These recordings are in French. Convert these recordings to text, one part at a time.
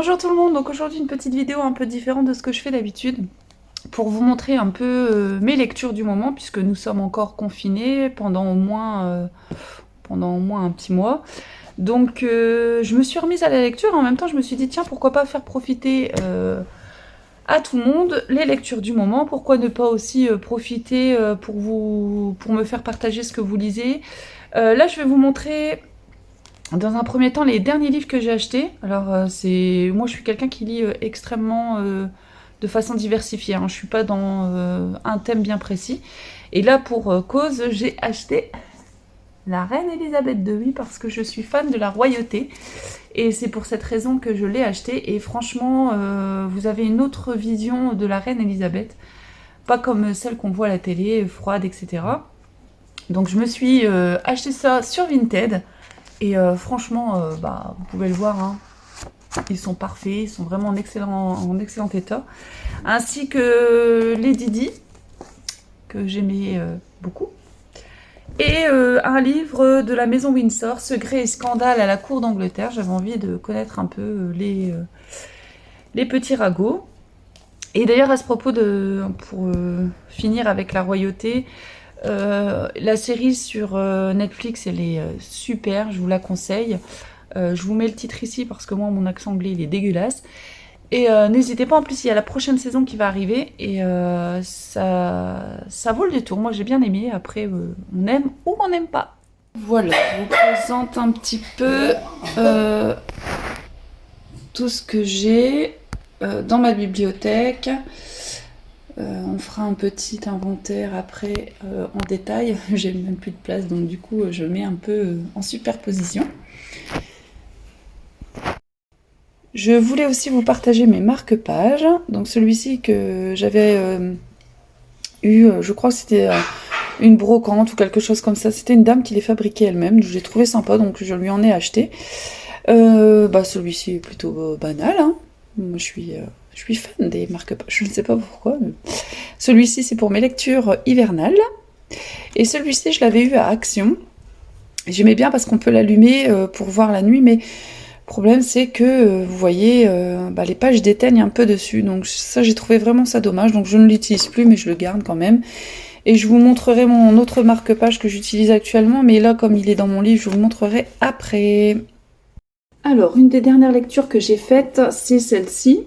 Bonjour tout le monde, donc aujourd'hui une petite vidéo un peu différente de ce que je fais d'habitude pour vous montrer un peu mes lectures du moment puisque nous sommes encore confinés pendant au moins un petit mois. Donc je me suis remise à la lecture et en même temps je me suis dit tiens pourquoi pas faire profiter à tout le monde les lectures du moment, pourquoi ne pas aussi profiter pour me faire partager ce que vous lisez. Là je vais vous montrer dans un premier temps, les derniers livres que j'ai achetés. Alors, moi, je suis quelqu'un qui lit extrêmement de façon diversifiée. Hein. Je suis pas dans un thème bien précis. Et là, pour cause, j'ai acheté La Reine Elisabeth II, oui, parce que je suis fan de la royauté. Et c'est pour cette raison que je l'ai acheté. Et franchement, vous avez une autre vision de la Reine Elisabeth. Pas comme celle qu'on voit à la télé, froide, etc. Donc, je me suis acheté ça sur Vinted. Et franchement, vous pouvez le voir, hein, ils sont parfaits, ils sont vraiment en excellent état. Ainsi que les Didi, que j'aimais beaucoup. Et un livre de la maison Windsor, Secrets et scandales à la cour d'Angleterre. J'avais envie de connaître un peu les petits ragots. Et d'ailleurs, à ce propos, pour finir avec la royauté, la série sur Netflix, elle est super, je vous la conseille. Je vous mets le titre ici parce que moi, mon accent anglais, il est dégueulasse. Et n'hésitez pas, en plus, il y a la prochaine saison qui va arriver et ça vaut le détour. Moi, j'ai bien aimé. Après, on aime ou on n'aime pas. Voilà, je vous présente un petit peu tout ce que j'ai dans ma bibliothèque. On fera un petit inventaire après en détail. J'ai même plus de place, donc du coup, je mets un peu en superposition. Je voulais aussi vous partager mes marque-pages. Donc celui-ci que j'avais eu, je crois que c'était une brocante ou quelque chose comme ça. C'était une dame qui les fabriquait elle-même. Je l'ai trouvé sympa, donc je lui en ai acheté. Celui-ci est plutôt banal. Hein. Moi, je suis fan des marque-pages. Je ne sais pas pourquoi. Mais... Celui-ci, c'est pour mes lectures hivernales. Et celui-ci, je l'avais eu à Action. J'aimais bien parce qu'on peut l'allumer pour voir la nuit, mais le problème, c'est que, vous voyez, les pages déteignent un peu dessus. Donc ça, j'ai trouvé vraiment ça dommage. Donc je ne l'utilise plus, mais je le garde quand même. Et je vous montrerai mon autre marque-page que j'utilise actuellement. Mais là, comme il est dans mon livre, je vous le montrerai après. Alors, une des dernières lectures que j'ai faites, c'est celle-ci.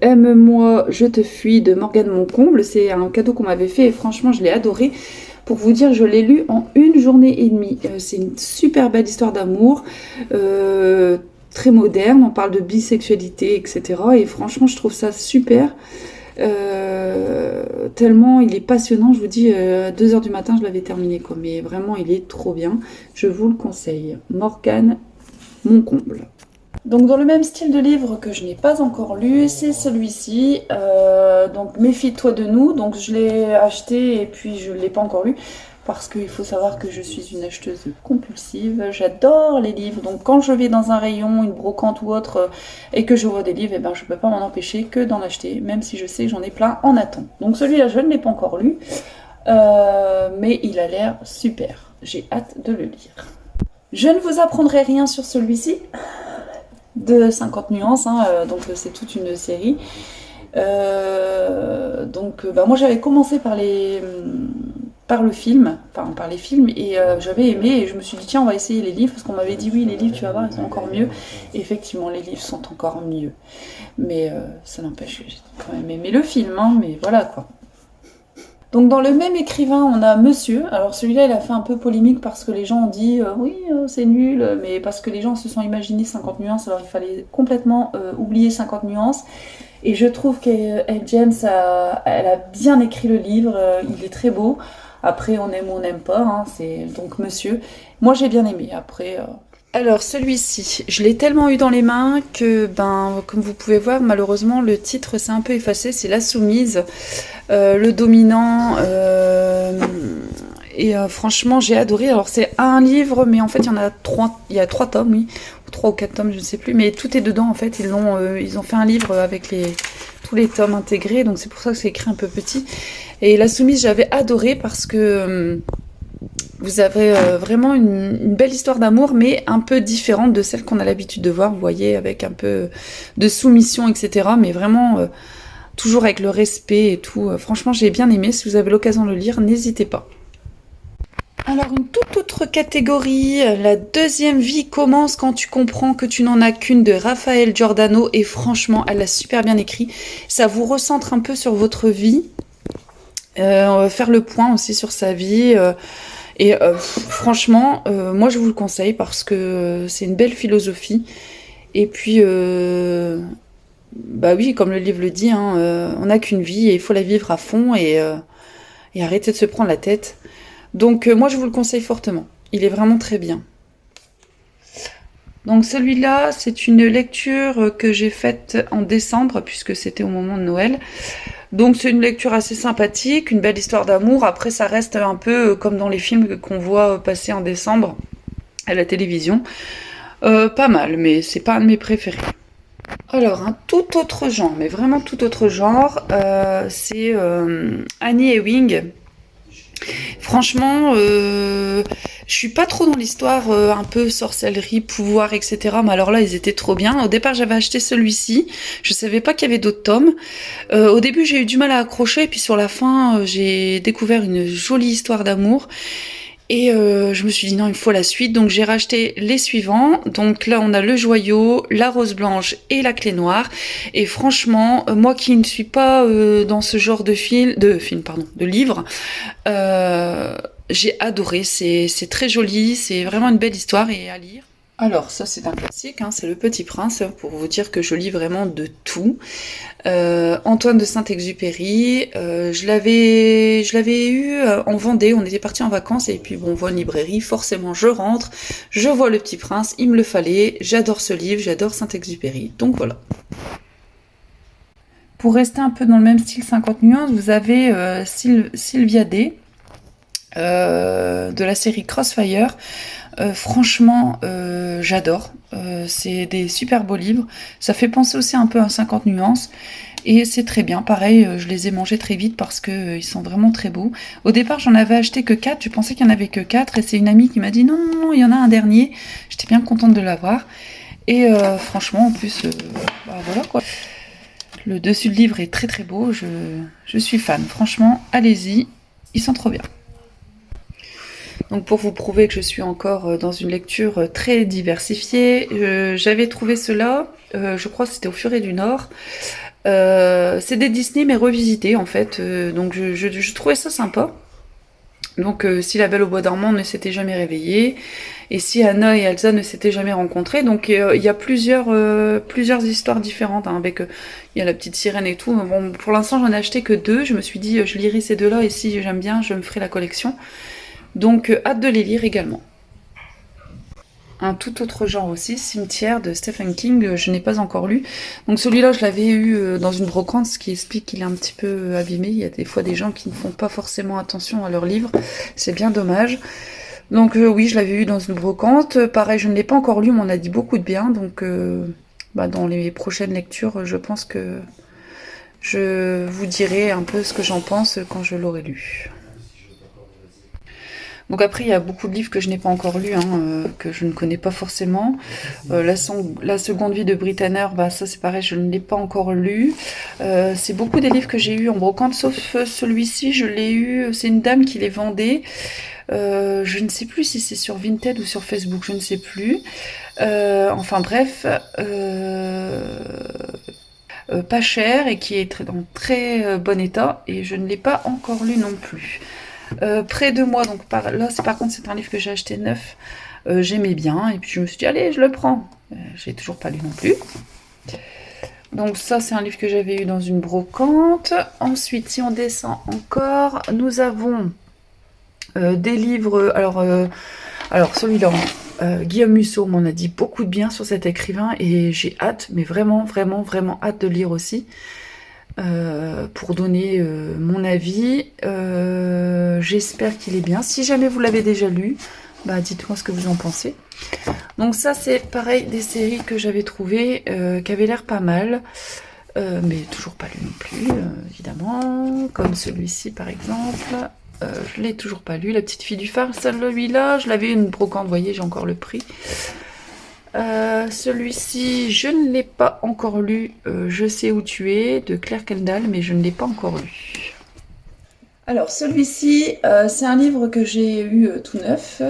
Aime-moi, je te fuis de Morgane Moncomble. C'est un cadeau qu'on m'avait fait et franchement, je l'ai adoré. Pour vous dire, je l'ai lu en une journée et demie. C'est une super belle histoire d'amour, très moderne. On parle de bisexualité, etc. Et franchement, je trouve ça super. Tellement il est passionnant. Je vous dis, à 2h du matin, je l'avais terminé. Quoi. Mais vraiment, il est trop bien. Je vous le conseille. Morgane Moncomble. Donc dans le même style de livre que je n'ai pas encore lu, c'est celui-ci, donc Méfie-toi de nous. Donc je l'ai acheté et puis je ne l'ai pas encore lu parce qu'il faut savoir que je suis une acheteuse compulsive, j'adore les livres. Donc quand je vais dans un rayon, une brocante ou autre et que je vois des livres, je ne peux pas m'en empêcher que d'en acheter, même si je sais que j'en ai plein en attente. Donc celui-là je ne l'ai pas encore lu, mais il a l'air super, j'ai hâte de le lire. Je ne vous apprendrai rien sur celui-ci, de 50 nuances, hein, donc c'est toute une série. Moi j'avais commencé par le film, enfin par les films, et j'avais aimé, et je me suis dit tiens on va essayer les livres, parce qu'on m'avait dit oui les livres tu vas voir ils sont encore mieux, et effectivement les livres sont encore mieux, mais ça n'empêche que j'ai quand même aimé le film, hein, mais voilà quoi. Donc dans le même écrivain, on a Monsieur. Alors celui-là, il a fait un peu polémique parce que les gens ont dit oui, c'est nul, mais parce que les gens se sont imaginés 50 nuances, alors il fallait complètement oublier 50 nuances. Et je trouve qu'Elle James, elle a bien écrit le livre, il est très beau. Après, on aime ou on n'aime pas, hein, c'est donc Monsieur. Moi, j'ai bien aimé, après... Alors celui-ci, je l'ai tellement eu dans les mains que, comme vous pouvez voir, malheureusement, le titre s'est un peu effacé, c'est La Soumise. Le dominant, franchement j'ai adoré. Alors c'est un livre, mais en fait il y a 3 tomes, oui, ou 3 ou 4 tomes, je ne sais plus, mais tout est dedans en fait. Ils ont fait un livre avec tous les tomes intégrés, donc c'est pour ça que c'est écrit un peu petit. Et La Soumise, j'avais adoré parce que Vous avez vraiment une belle histoire d'amour, mais un peu différente de celle qu'on a l'habitude de voir, vous voyez, avec un peu de soumission, etc. Mais vraiment, toujours avec le respect et tout. Franchement, j'ai bien aimé. Si vous avez l'occasion de le lire, n'hésitez pas. Alors, une toute autre catégorie, la deuxième vie commence quand tu comprends que tu n'en as qu'une, de Raphaël Giordano. Et franchement, elle a super bien écrit. Ça vous recentre un peu sur votre vie. On va faire le point aussi sur sa vie. Franchement, moi je vous le conseille parce que c'est une belle philosophie. Et puis, bah oui, comme le livre le dit, hein, on n'a qu'une vie et il faut la vivre à fond et arrêter de se prendre la tête. Donc moi je vous le conseille fortement. Il est vraiment très bien. Donc celui-là, c'est une lecture que j'ai faite en décembre puisque c'était au moment de Noël. Donc c'est une lecture assez sympathique, une belle histoire d'amour. Après ça reste un peu comme dans les films qu'on voit passer en décembre à la télévision. Pas mal, mais c'est pas un de mes préférés. Alors un tout autre genre, mais vraiment tout autre genre, c'est Annie Ewing. Franchement, je suis pas trop dans l'histoire un peu sorcellerie, pouvoir, etc. Mais alors là, ils étaient trop bien. Au départ, j'avais acheté celui-ci. Je savais pas qu'il y avait d'autres tomes. Au début, j'ai eu du mal à accrocher. Et puis sur la fin, j'ai découvert une jolie histoire d'amour. Et je me suis dit non, il faut la suite. Donc j'ai racheté les suivants. Donc là, on a le joyau, la rose blanche et la clé noire. Et franchement, moi qui ne suis pas dans ce genre de livre, j'ai adoré. C'est très joli, c'est vraiment une belle histoire et à lire. Alors ça c'est un classique, hein, c'est Le Petit Prince, pour vous dire que je lis vraiment de tout. Antoine de Saint-Exupéry, je l'avais eu en Vendée, on était partis en vacances et puis bon, on voit une librairie, forcément je rentre, je vois Le Petit Prince, il me le fallait, j'adore ce livre, j'adore Saint-Exupéry, donc voilà. Pour rester un peu dans le même style 50 nuances, vous avez Sylvia Day, de la série Crossfire. Franchement, j'adore. C'est des super beaux livres. Ça fait penser aussi un peu à 50 nuances. Et c'est très bien. Pareil, je les ai mangés très vite parce que ils sont vraiment très beaux. Au départ, j'en avais acheté que 4. Je pensais qu'il n'y en avait que 4. Et c'est une amie qui m'a dit non, non, non, il y en a un dernier. J'étais bien contente de l'avoir. Et franchement, en plus, bah, voilà quoi. Le dessus de livre est très très beau. Je suis fan. Franchement, allez-y. Ils sont trop bien. Donc pour vous prouver que je suis encore dans une lecture très diversifiée, j'avais trouvé cela, je crois que c'était au Furet du Nord. C'est des Disney mais revisités en fait, donc je trouvais ça sympa. Donc si La Belle au Bois dormant ne s'était jamais réveillée, et si Anna et Elsa ne s'étaient jamais rencontrées, donc il y a plusieurs histoires différentes, hein, avec il y a la petite sirène et tout. Bon, pour l'instant j'en ai acheté que 2, je me suis dit je lirai ces 2-là et si j'aime bien je me ferai la collection. Donc, hâte de les lire également. Un tout autre genre aussi, Cimetière de Stephen King, je n'ai pas encore lu. Donc celui-là, je l'avais eu dans une brocante, ce qui explique qu'il est un petit peu abîmé. Il y a des fois des gens qui ne font pas forcément attention à leurs livres. C'est bien dommage. Donc oui, je l'avais eu dans une brocante. Pareil, je ne l'ai pas encore lu, mais on m'en a dit beaucoup de bien. Donc dans les prochaines lectures, je pense que je vous dirai un peu ce que j'en pense quand je l'aurai lu. Donc après, il y a beaucoup de livres que je n'ai pas encore lus, hein, que je ne connais pas forcément. La seconde vie de Britanner, bah, ça c'est pareil, je ne l'ai pas encore lu. C'est beaucoup des livres que j'ai eus en brocante, sauf celui-ci, je l'ai eu, c'est une dame qui les vendait. Je ne sais plus si c'est sur Vinted ou sur Facebook, je ne sais plus. Enfin bref, pas cher et qui est dans très bon état, et je ne l'ai pas encore lu non plus. Près de moi, donc par contre c'est un livre que j'ai acheté neuf, j'aimais bien et puis je me suis dit allez je le prends, j'ai toujours pas lu non plus. Donc ça c'est un livre que j'avais eu dans une brocante. Ensuite si on descend encore, nous avons des livres, alors celui-là, Guillaume Musso m'en a dit beaucoup de bien sur cet écrivain et j'ai hâte, mais vraiment vraiment vraiment hâte de lire aussi. Pour donner mon avis. J'espère qu'il est bien. Si jamais vous l'avez déjà lu, bah dites-moi ce que vous en pensez. Donc ça c'est pareil des séries que j'avais trouvées qui avaient l'air pas mal, mais toujours pas lu non plus, évidemment, comme celui-ci par exemple. Je l'ai toujours pas lu. La petite fille du phare, celui-là, je l'avais une brocante, vous voyez, j'ai encore le prix. Celui-ci, je ne l'ai pas encore lu. Je sais où tu es, de Claire Kendall, mais je ne l'ai pas encore lu. Alors celui-ci, c'est un livre que j'ai eu tout neuf,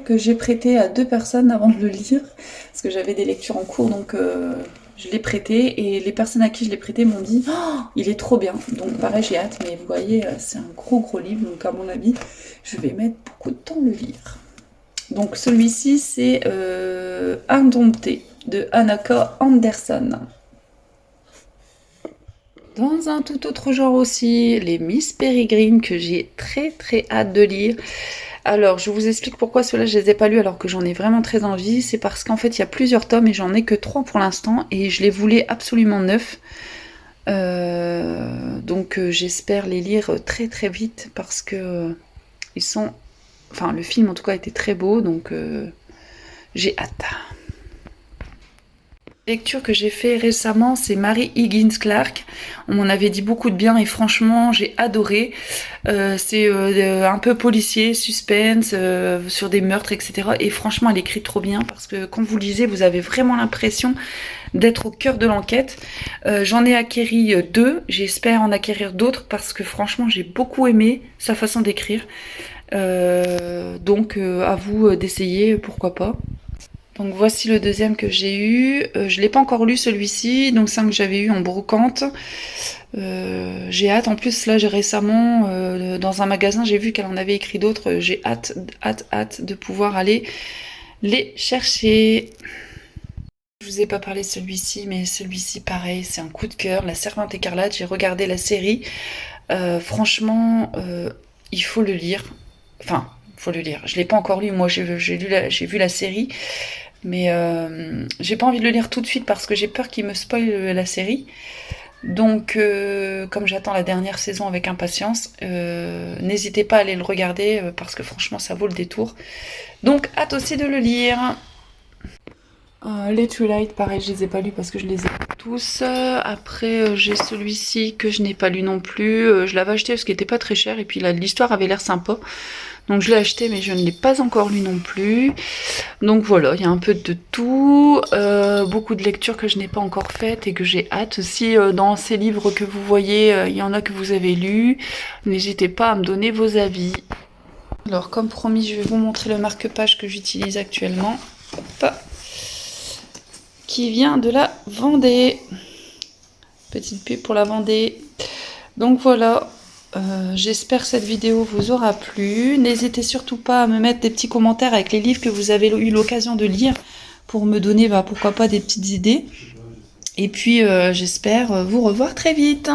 que j'ai prêté à 2 personnes avant de le lire, parce que j'avais des lectures en cours, donc je l'ai prêté, et les personnes à qui je l'ai prêté m'ont dit oh, il est trop bien, donc pareil j'ai hâte, mais vous voyez, c'est un gros livre, donc à mon avis, je vais mettre beaucoup de temps à le lire. Donc celui-ci, c'est Indompté, de Annika Anderson. Dans un tout autre genre aussi, les Miss Peregrine que j'ai très hâte de lire. Alors, je vous explique pourquoi ceux-là, je les ai pas lus alors que j'en ai vraiment très envie. C'est parce qu'en fait, il y a plusieurs tomes et j'en ai que 3 pour l'instant et je les voulais absolument 9. Donc, j'espère les lire très vite parce que ils sont... Enfin, le film en tout cas était très beau, donc j'ai hâte. Lecture que j'ai fait récemment, c'est Mary Higgins Clark. On m'en avait dit beaucoup de bien et franchement j'ai adoré. C'est un peu policier, suspense, sur des meurtres, etc. Et franchement elle écrit trop bien parce que quand vous lisez, vous avez vraiment l'impression d'être au cœur de l'enquête. J'en ai acquéri 2, j'espère en acquérir d'autres parce que franchement j'ai beaucoup aimé sa façon d'écrire. Donc à vous d'essayer, pourquoi pas. Donc voici le deuxième que j'ai eu. Je ne l'ai pas encore lu celui-ci, donc c'est un que j'avais eu en brocante. J'ai hâte, en plus là j'ai récemment dans un magasin j'ai vu qu'elle en avait écrit d'autres. J'ai hâte de pouvoir aller les chercher. Je vous ai pas parlé de celui-ci, mais celui-ci pareil, c'est un coup de cœur. La Servante écarlate, j'ai regardé la série. Franchement, il faut le lire. Enfin, faut le lire. Je l'ai pas encore lu, moi j'ai vu la série. Mais j'ai pas envie de le lire tout de suite parce que j'ai peur qu'il me spoil la série. Donc, comme j'attends la dernière saison avec impatience, n'hésitez pas à aller le regarder parce que franchement, ça vaut le détour. Donc, hâte aussi de le lire. Les Twilight, pareil, je les ai pas lus parce que je les ai tous. Après, j'ai celui-ci que je n'ai pas lu non plus. Je l'avais acheté parce qu'il était pas très cher et puis l'histoire avait l'air sympa. Donc je l'ai acheté mais je ne l'ai pas encore lu non plus. Donc voilà, il y a un peu de tout. Beaucoup de lectures que je n'ai pas encore faites et que j'ai hâte aussi. Dans ces livres que vous voyez, il y en a que vous avez lus. N'hésitez pas à me donner vos avis. Alors comme promis, je vais vous montrer le marque-page que j'utilise actuellement. Hop. Qui vient de la Vendée. Petite pub pour la Vendée. Donc voilà. J'espère que cette vidéo vous aura plu. N'hésitez surtout pas à me mettre des petits commentaires avec les livres que vous avez eu l'occasion de lire pour me donner, pourquoi pas, des petites idées. Et puis, j'espère vous revoir très vite.